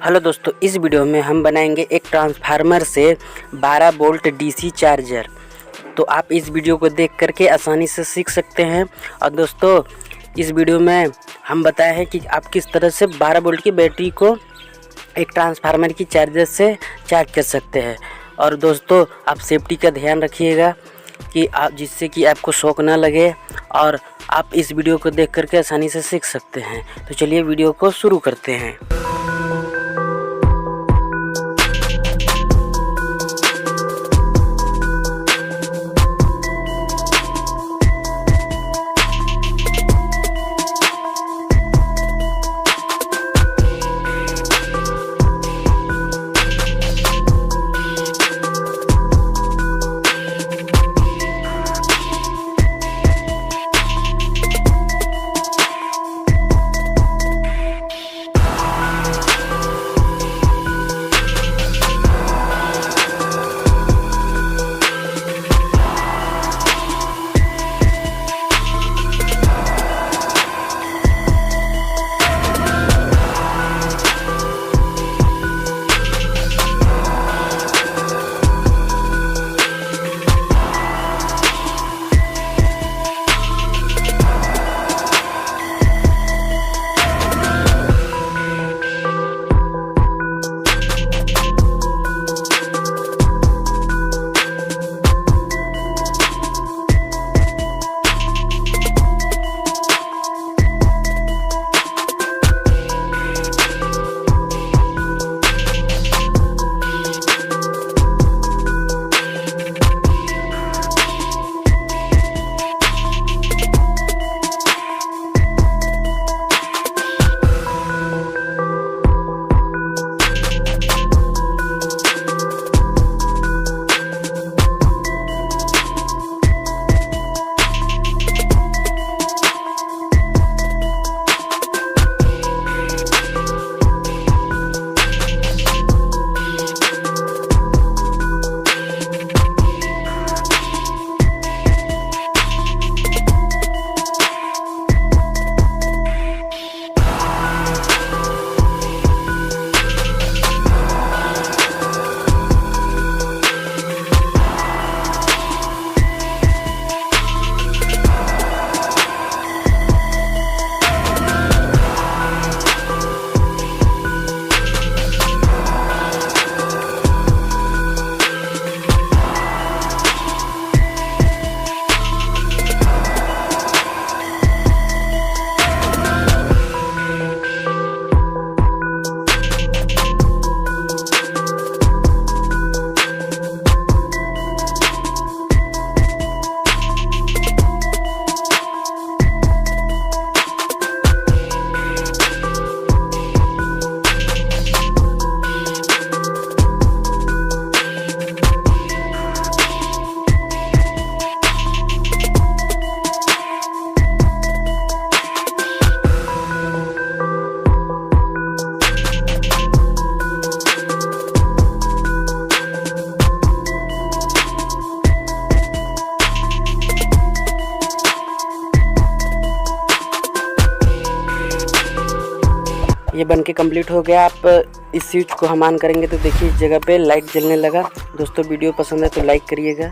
Hello दोस्तों, इस video में हम बनाएंगे एक ट्रांसफार्मर से 12 वोल्ट डीसी चार्जर। तो आप इस वीडियो को देख करके आसानी से सीख सकते हैं। और दोस्तों, इस वीडियो में हम बताए हैं कि आप किस तरह से 12 वोल्ट की बैटरी को एक ट्रांसफार्मर की चार्जर से चार्ज कर सकते हैं। और दोस्तों, आप सेफ्टी का ध्यान रखिएगा कि आप जिससे कि आपको शॉक ना लगे और आप इस वीडियो को देख करके आसानी से सीख सकते हैं। तो चलिए वीडियो को शुरू करते हैं। ये बन के कंप्लीट हो गया। आप इस स्विच को हम ऑन करेंगे तो देखिए इस जगह पे लाइट जलने लगा। दोस्तों, वीडियो पसंद है तो लाइक करिएगा।